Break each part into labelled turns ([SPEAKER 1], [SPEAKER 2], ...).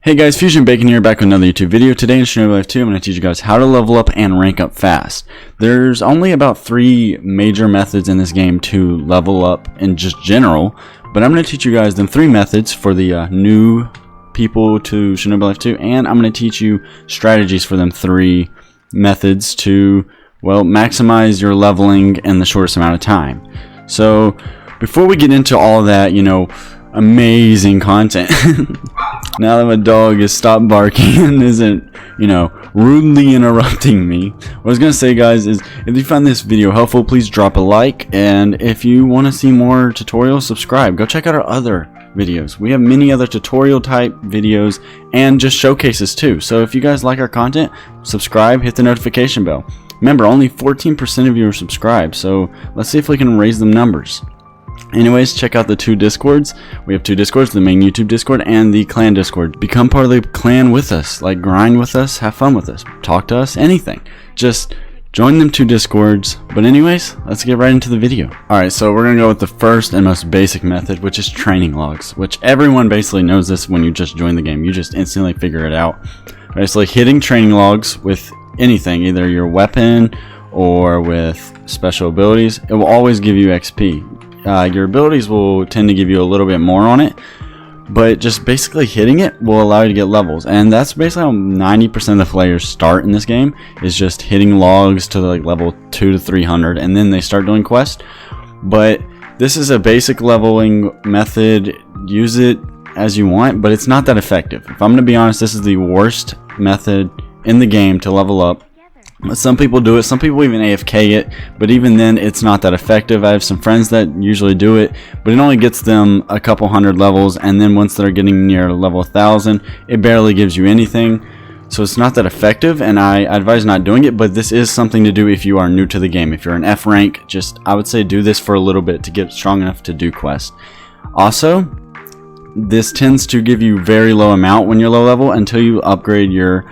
[SPEAKER 1] Hey guys, Fusion Bacon here, back with another YouTube video. Today in Shindo Life 2, I'm going to teach you guys how to level up and rank up fast. There's only about 3 major methods in this game to level up in just general, but I'm going to teach you guys them 3 methods for the new people to Shindo Life 2, and I'm going to teach you strategies for them 3 methods to, well, maximize your leveling in the shortest amount of time. So, before we get into all that, amazing content. Now that my dog has stopped barking and isn't, rudely interrupting me, what I was going to say, guys, is if you found this video helpful, please drop a like, and if you want to see more tutorials, subscribe. Go check out our other videos. We have many other tutorial type videos and just showcases too. So if you guys like our content, subscribe, hit the notification bell. Remember, only 14% of you are subscribed, so let's see if we can raise them numbers. Anyways, check out the 2 Discords. We have 2 Discords, the main YouTube Discord and the clan Discord. Become part of the clan with us, like grind with us, have fun with us, talk to us, anything. Just join them 2 Discords. But anyways, let's get right into the video. Alright, so we're going to go with the first and most basic method, which is training logs, which everyone basically knows this when you just join the game. You just instantly figure it out. Basically, hitting training logs with anything, either your weapon or with special abilities, it will always give you XP. Your abilities will tend to give you a little bit more on it, but just basically hitting it will allow you to get levels, and that's basically how 90% of the players start in this game, is just hitting logs to like level 2 to 300, and then they start doing quests. But this is a basic leveling method. Use it as you want, but it's not that effective. If I'm going to be honest, this is the worst method in the game to level up. Some people do it, some people even AFK it, but even then it's not that effective. I have some friends that usually do it, but it only gets them a couple hundred levels, and then once they're getting near level 1000, it barely gives you anything. So it's not that effective, and I advise not doing it, but this is something to do if you are new to the game. If you're an F rank, I would say do this for a little bit to get strong enough to do quests. Also, this tends to give you very low amount when you're low level until you upgrade your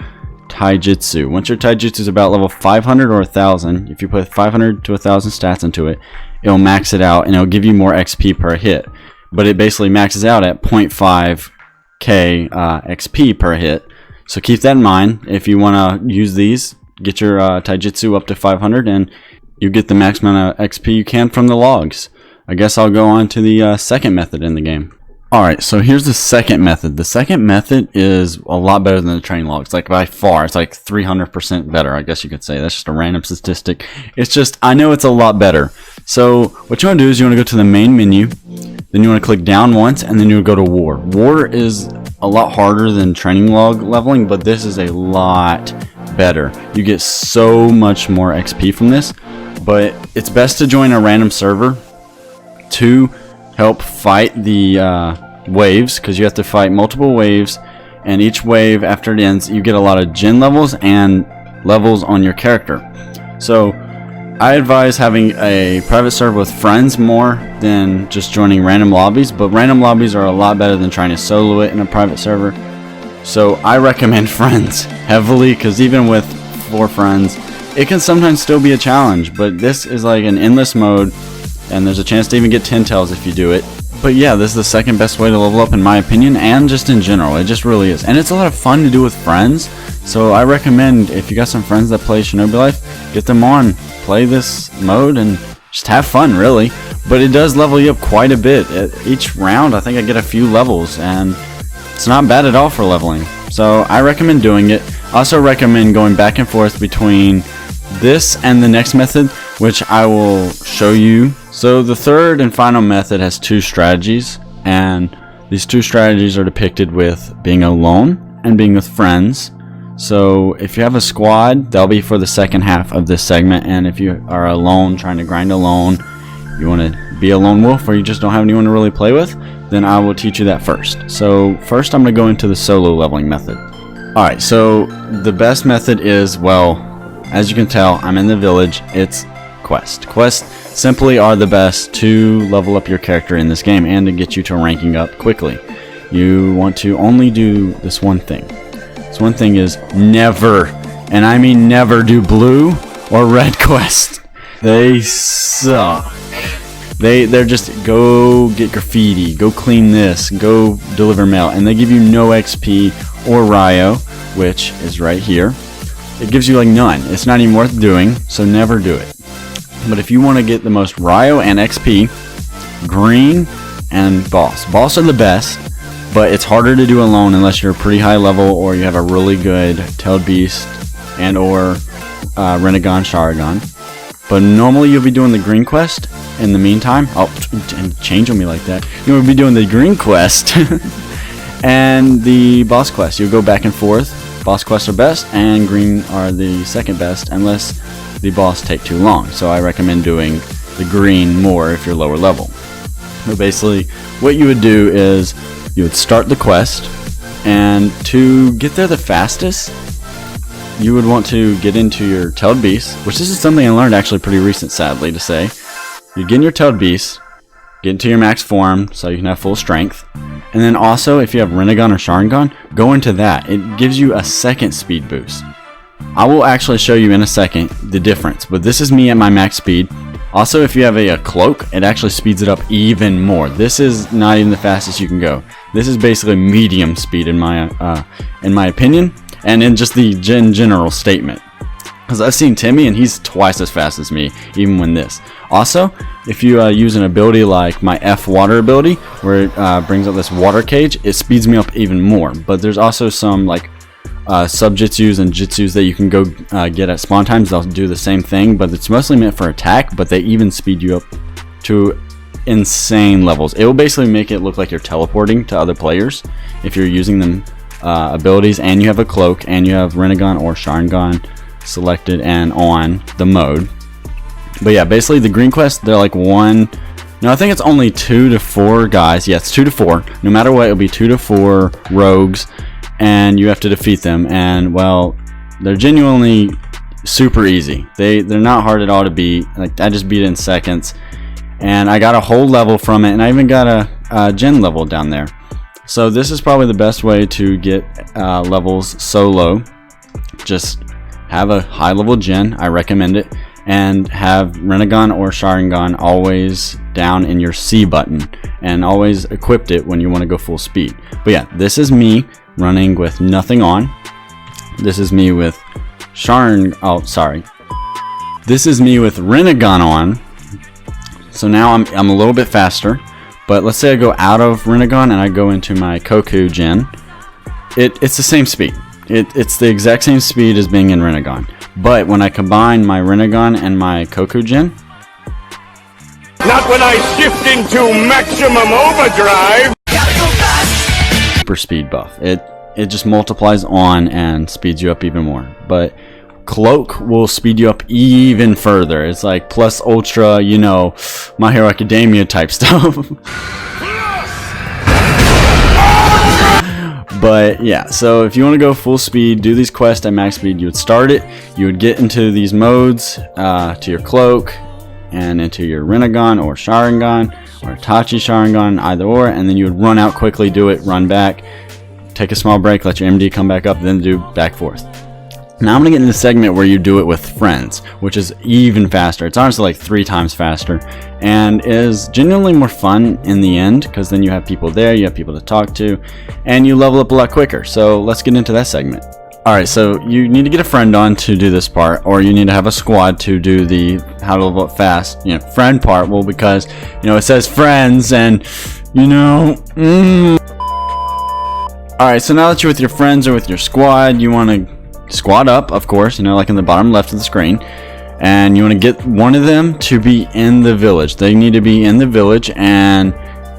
[SPEAKER 1] Taijutsu. Once your Taijutsu is about level 500 or 1000, if you put 500 to 1000 stats into it, it'll max it out and it'll give you more XP per hit. But it basically maxes out at 0.5k XP per hit. So keep that in mind. If you want to use these, get your Taijutsu up to 500 and you get the max amount of XP you can from the logs. I guess I'll go on to the second method in the game. Alright, so here's the second method. The second method is a lot better than the training logs. Like, by far, it's like 300% better, I guess you could say. That's just a random statistic. It's just, I know it's a lot better. So, what you want to do is you want to go to the main menu, then you want to click down once, and then you go to War. War is a lot harder than training log leveling, but this is a lot better. You get so much more XP from this, but it's best to join a random server to help fight the waves, because you have to fight multiple waves, and each wave after it ends you get a lot of gen levels and levels on your character. So I advise having a private server with friends more than just joining random lobbies, but random lobbies are a lot better than trying to solo it in a private server. So I recommend friends heavily, because even with 4 friends it can sometimes still be a challenge, but this is like an endless mode, and there's a chance to even get 10 tails if you do it. But yeah, this is the second best way to level up in my opinion, and just in general, it just really is. And it's a lot of fun to do with friends, so I recommend, if you got some friends that play Shinobi Life, get them on, play this mode, and just have fun, really. But it does level you up quite a bit. Each round, I think I get a few levels, and it's not bad at all for leveling. So I recommend doing it. I also recommend going back and forth between this and the next method, which I will show you. So the third and final method has 2 strategies, and these 2 strategies are depicted with being alone and being with friends. So if you have a squad, that'll be for the second half of this segment, and if you are alone, trying to grind alone, you want to be a lone wolf or you just don't have anyone to really play with, then I will teach you that first. So first I'm going to go into the solo leveling method. Alright, so the best method is, well, as you can tell, I'm in the village. It's quest. Quests simply are the best to level up your character in this game and to get you to ranking up quickly. You want to only do this one thing. This one thing is never, and I mean never, do blue or red quests. They suck. They're just go get graffiti, go clean this, go deliver mail, and they give you no XP or Ryo, which is right here. It gives you like none. It's not even worth doing, so never do it. But if you want to get the most Ryo and XP, green and boss. Boss are the best, but it's harder to do alone unless you're pretty high level or you have a really good tailed beast and or Renegon Sharingan. But normally you'll be doing the green quest in the meantime. Oh, and change on me like that. You'll be doing the green quest and the boss quest. You'll go back and forth. Boss quests are best and green are the second best unless the boss take too long. So I recommend doing the green more if you're lower level. But basically what you would do is you would start the quest, and to get there the fastest you would want to get into your tailed beast, which this is something I learned actually pretty recent, sadly to say. You get in your tailed beast, get into your max form so you can have full strength, and then also if you have Renegon or Sharingan, go into that. It gives you a second speed boost. I will actually show you in a second the difference, but this is me at my max speed. Also, if you have a cloak, it actually speeds it up even more. This is not even the fastest you can go. This is basically medium speed in my opinion, and in just the general statement. Because I've seen Timmy and he's twice as fast as me, even when this. Also, if you use an ability like my F water ability, where it brings up this water cage, it speeds me up even more. But there's also some like subjitsus and jutsus that you can go get at spawn times. They'll do the same thing, but it's mostly meant for attack, but they even speed you up to insane levels. It will basically make it look like you're teleporting to other players if you're using them abilities, and you have a cloak, and you have Renegon or Sharingan selected and on the mode. But yeah, basically the green quest, they're like one, no, I think it's only 2 to 4 guys. Yeah, it's 2 to 4. No matter what, it'll be 2 to 4 rogues, and you have to defeat them. And well, they're genuinely super easy. They're not hard at all to beat. Like, I just beat it in seconds, and I got a whole level from it, and I even got a gen level down there. So this is probably the best way to get levels solo. Just have a high level gen, I recommend it, and have Renegon or Sharingan always down in your C button, and always equipped it when you want to go full speed. But yeah, this is me running with nothing on. This is me with This is me with Renegon on. So now I'm a little bit faster. But let's say I go out of Renegon and I go into my Koku gen. It's the same speed. It's the exact same speed as being in Renegon. But when I combine my Renegon and my Koku gen,
[SPEAKER 2] not when I shift into maximum overdrive.
[SPEAKER 1] super speed buff. It just multiplies on and speeds you up even more. But Cloak will speed you up even further. It's like plus ultra, you know, My Hero Academia type stuff. But yeah, so if you want to go full speed, do these quests at max speed, you would start it, you would get into these modes, to your Cloak, and into your Renegon or Sharingan, or Itachi Sharingan, either or, and then you would run out quickly, do it, run back, take a small break, let your MD come back up, then do back forth. Now I'm going to get into the segment where you do it with friends, which is even faster. It's honestly like 3 times faster, and is genuinely more fun in the end, because then you have people there, you have people to talk to, and you level up a lot quicker. So let's get into that segment. Alright, so you need to get a friend on to do this part, or you need to have a squad to do the how to level up fast, you know, friend part. Well, because, you know, it says friends, and, you know, Alright, so now that you're with your friends or with your squad, you want to squad up, of course, you know, like in the bottom left of the screen, and you want to get one of them to be in the village. They need to be in the village, and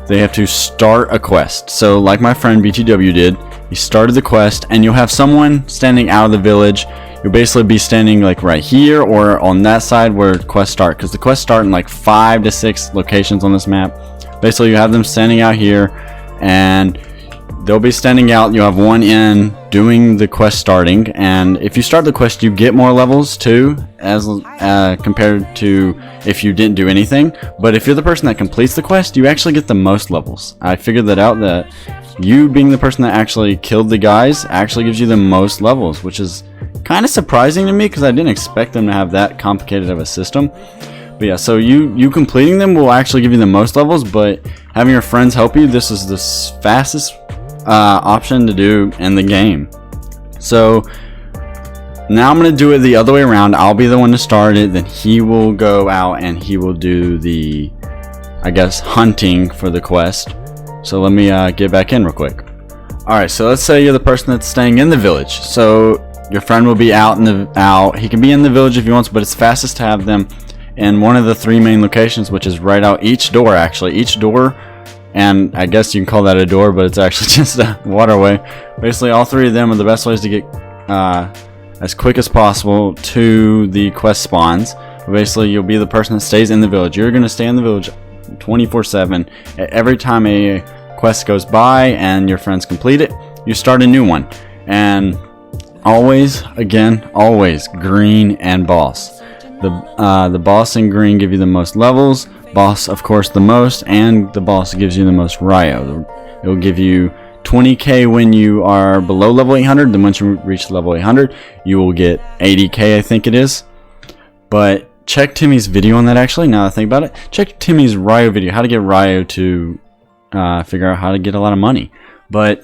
[SPEAKER 1] they have to start a quest. So like my friend BTW did, he started the quest, and you'll have someone standing out of the village. You'll basically be standing like right here or on that side where quests start, because the quests start in like 5 to 6 locations on this map. Basically you have them standing out here, and they'll be standing out. You have one in doing the quest starting, and if you start the quest you get more levels too, as compared to if you didn't do anything. But if you're the person that completes the quest, you actually get the most levels. I figured that out, that you being the person that actually killed the guys actually gives you the most levels, which is kind of surprising to me because I didn't expect them to have that complicated of a system. But yeah, so you completing them will actually give you the most levels, but having your friends help you, this is the fastest option to do in the game. So now I'm going to do it the other way around. I'll be the one to start it, then he will go out and he will do the, I guess, hunting for the quest. So let me get back in real quick. Alright, so let's say you're the person that's staying in the village. So your friend will be out he can be in the village if he wants, but it's fastest to have them in one of the 3 main locations, which is right out each door. Actually, each door, and I guess you can call that a door, but it's actually just a waterway. Basically, all 3 of them are the best ways to get as quick as possible to the quest spawns. But basically, you'll be the person that stays in the village. You're going to stay in the village 24/7. Every time a quest goes by and your friends complete it, you start a new one. And always, again, always green and boss. The boss and green give you the most levels, boss of course the most, and the boss gives you the most Ryo. It will give you 20k when you are below level 800. Then once you reach level 800, you will get 80k, I think it is. But check Timmy's video on that. Actually, now that I think about it, check Timmy's Ryo video, how to get Ryo to figure out how to get a lot of money. But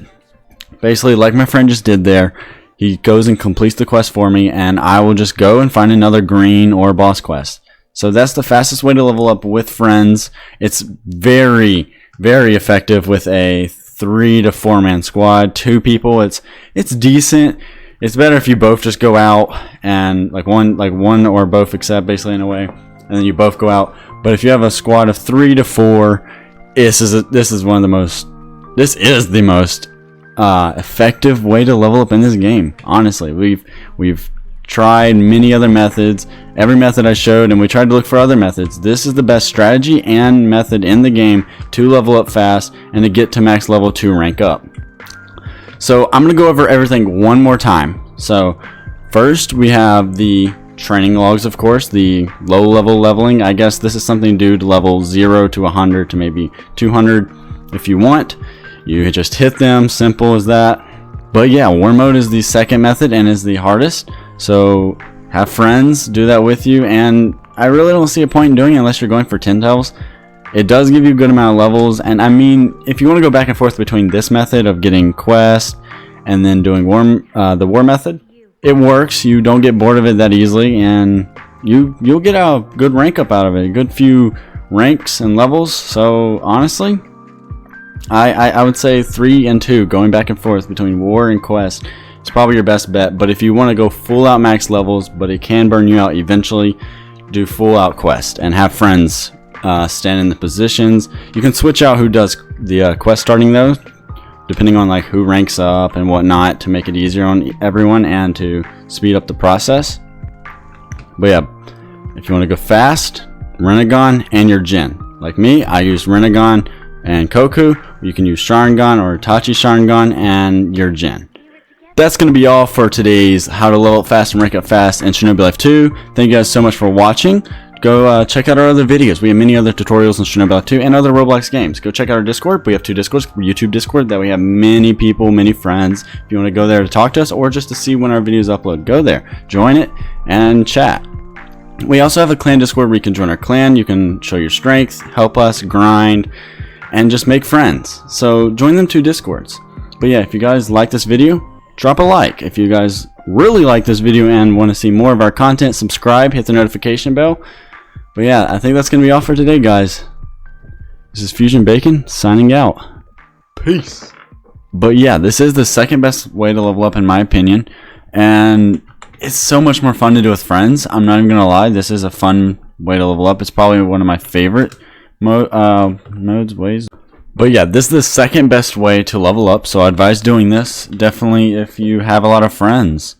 [SPEAKER 1] basically, like my friend just did there, he goes and completes the quest for me, and I will just go and find another green or boss quest. So that's the fastest way to level up with friends. It's very, very effective with a 3 to 4 man squad. 2 people, it's decent. It's better if you both just go out and like one or both accept, basically, in a way, and then you both go out. But if you have a squad of 3 to 4, this is the most effective way to level up in this game. Honestly, we've tried many other methods, every method I showed, and we tried to look for other methods. This is the best strategy and method in the game to level up fast and to get to max level 2 rank up. So I'm going to go over everything one more time. So first we have the training logs, of course, the low level leveling. I guess this is something to do to level 0 to 100 to maybe 200 if you want. You just hit them, simple as that. But yeah, war mode is the second method and is the hardest. So have friends do that with you, and I really don't see a point in doing it unless you're going for 10 tails. It does give you a good amount of levels, and I mean, if you want to go back and forth between this method of getting quest and then doing the war method, it works. You don't get bored of it that easily, and you'll get a good rank up out of it, a good few ranks and levels. So honestly, I would say 3 and 2, going back and forth between war and quest, it's probably your best bet. But if you want to go full out max levels, but it can burn you out eventually, do full out quest and have friends stand in the positions. You can switch out who does the quest starting though, depending on like who ranks up and whatnot, to make it easier on everyone and to speed up the process. But yeah, if you want to go fast, Renegon and your Jin. Like me, I use Renegon and Koku. You can use Sharingan or Itachi Sharingan and your Jin. That's going to be all for today's How to Level Up Fast and Rank Up Fast in Shinobi Life 2. Thank you guys so much for watching. Go check out our other videos. We have many other tutorials in Shinobi Life 2 and other Roblox games. Go check out our Discord. We have 2 Discords. YouTube Discord that we have many people, many friends. If you want to go there to talk to us or just to see when our videos upload, go there, join it, and chat. We also have a clan Discord where you can join our clan. You can show your strength, help us, grind, and just make friends. So join them 2 Discords. But yeah, if you guys like this video, drop a like. If you guys really like this video and want to see more of our content, subscribe, hit the notification bell. But yeah, I think that's going to be all for today, guys. This is Fusion Bacon signing out. Peace. But yeah, this is the second best way to level up in my opinion, and it's so much more fun to do with friends. I'm not even going to lie, this is a fun way to level up. It's probably one of my favorite ways. But yeah, this is the second best way to level up, so I advise doing this definitely if you have a lot of friends.